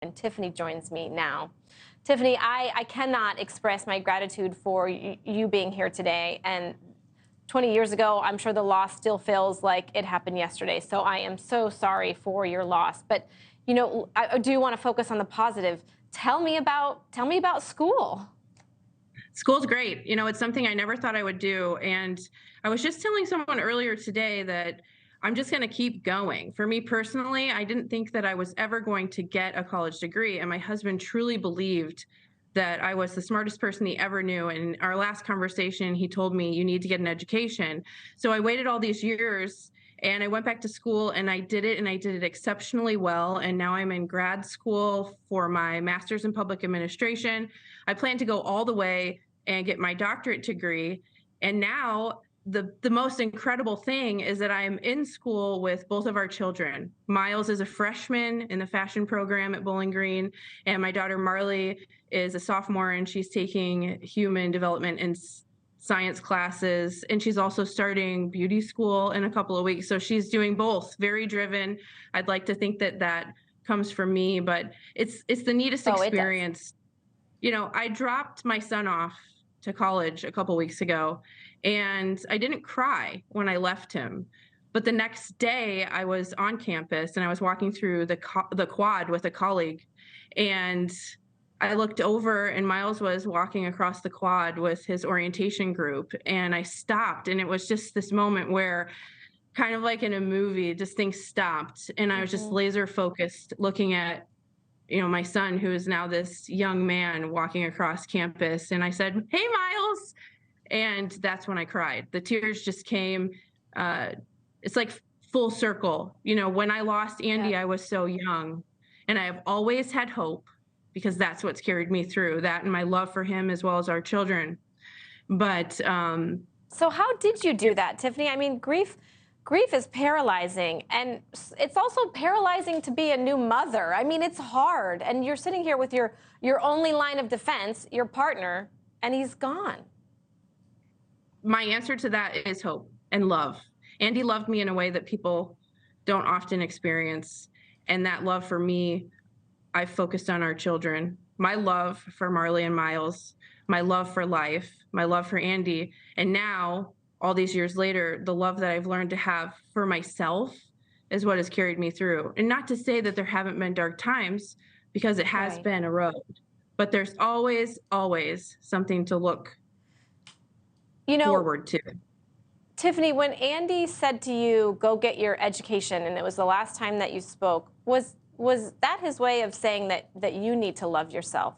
And Tiffany joins me now. Tiffany, I cannot express my gratitude for you being here today. And 20 years ago, I'm sure the loss still feels like it happened yesterday. So I am so sorry for your loss. But, you know, I do want to focus on the positive. Tell me about school. School's great. You know, it's something I never thought I would do. And I was just telling someone earlier today that I'm just going to keep going. For me personally, I didn't think that I was ever going to get a college degree. And my husband truly believed that I was the smartest person he ever knew. And in our last conversation, he told me, you need to get an education. So I waited all these years and I went back to school and I did it, and I did it exceptionally well. And now I'm in grad school for my master's in public administration. I plan to go all the way and get my doctorate degree. And now the most incredible thing is that I am in school with both of our children. Miles is a freshman in the fashion program at Bowling Green, and my daughter Marley is a sophomore, and she's taking human development and science classes, and she's also starting beauty school in a couple of weeks. So she's doing both, very driven. I'd like to think that that comes from me, but it's the neatest experience. You know, I dropped my son off to college a couple weeks ago, and I didn't cry when I left him. But the next day I was on campus and I was walking through the quad with a colleague, and I looked over and Miles was walking across the quad with his orientation group, and I stopped, and it was just this moment where, kind of like in a movie, just things stopped, and I was just laser focused looking at, you know, my son, who is now this young man walking across campus. And I said, "Hey, Miles." And that's when I cried. The tears just came. It's like full circle. You know, when I lost Andy, I was so young, and I have always had hope, because that's what's carried me through, that and my love for him as well as our children. But so how did you do that, Tiffany? I mean, grief is paralyzing, and it's also paralyzing to be a new mother. I mean, it's hard, and you're sitting here with your only line of defense, your partner, and he's gone. My answer to that is hope and love. Andy loved me in a way that people don't often experience, and that love for me, I focused on our children. My love for Marley and Miles, my love for life, my love for Andy, and now, all these years later, the love that I've learned to have for myself is what has carried me through. And not to say that there haven't been dark times, because it has been a road, but there's always, always something to look forward to. Tiffany, when Andy said to you, go get your education, and it was the last time that you spoke, was that his way of saying that you need to love yourself?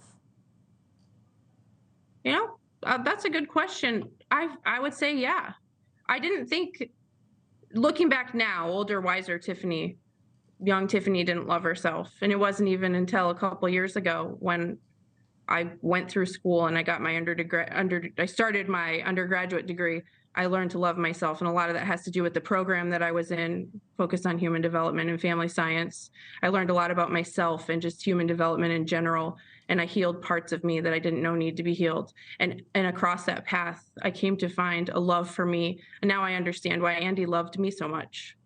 You know, that's a good question. I would say, yeah. I didn't think, looking back now, older, wiser Tiffany, young Tiffany didn't love herself. And it wasn't even until a couple years ago when I went through school and I got my I started my undergraduate degree, I learned to love myself. And a lot of that has to do with the program that I was in, focused on human development and family science. I learned a lot about myself and just human development in general. And I healed parts of me that I didn't know need to be healed. And across that path, I came to find a love for me. And now I understand why Andy loved me so much.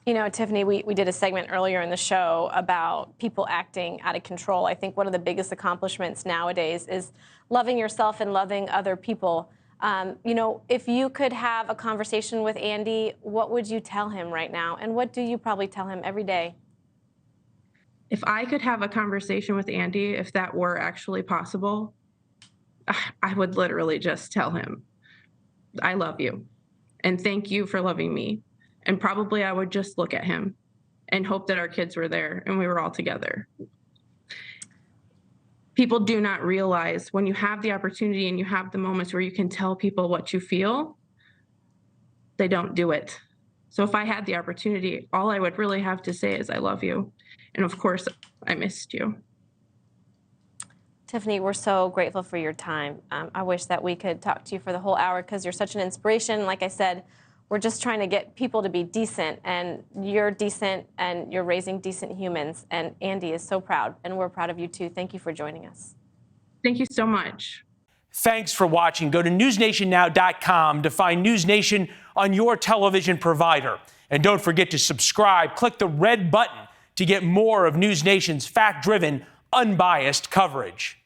You know, Tiffany, we did a segment earlier in the show about people acting out of control. I think one of the biggest accomplishments nowadays is loving yourself and loving other people. You know, if you could have a conversation with Andy, what would you tell him right now? And what do you probably tell him every day? If I could have a conversation with Andy, if that were actually possible, I would literally just tell him, I love you, and thank you for loving me. And probably I would just look at him and hope that our kids were there and we were all together. People do not realize, when you have the opportunity and you have the moments where you can tell people what you feel, they don't do it. So if I had the opportunity, all I would really have to say is, I love you. And of course, I missed you. Tiffany, we're so grateful for your time. I wish that we could talk to you for the whole hour, because you're such an inspiration. Like I said, we're just trying to get people to be decent, and you're decent, and you're raising decent humans. And Andy is so proud, and we're proud of you too. Thank you for joining us. Thank you so much. Thanks for watching. Go to newsnationnow.com to find NewsNation on your television provider. And don't forget to subscribe. Click the red button to get more of News Nation's fact-driven, unbiased coverage.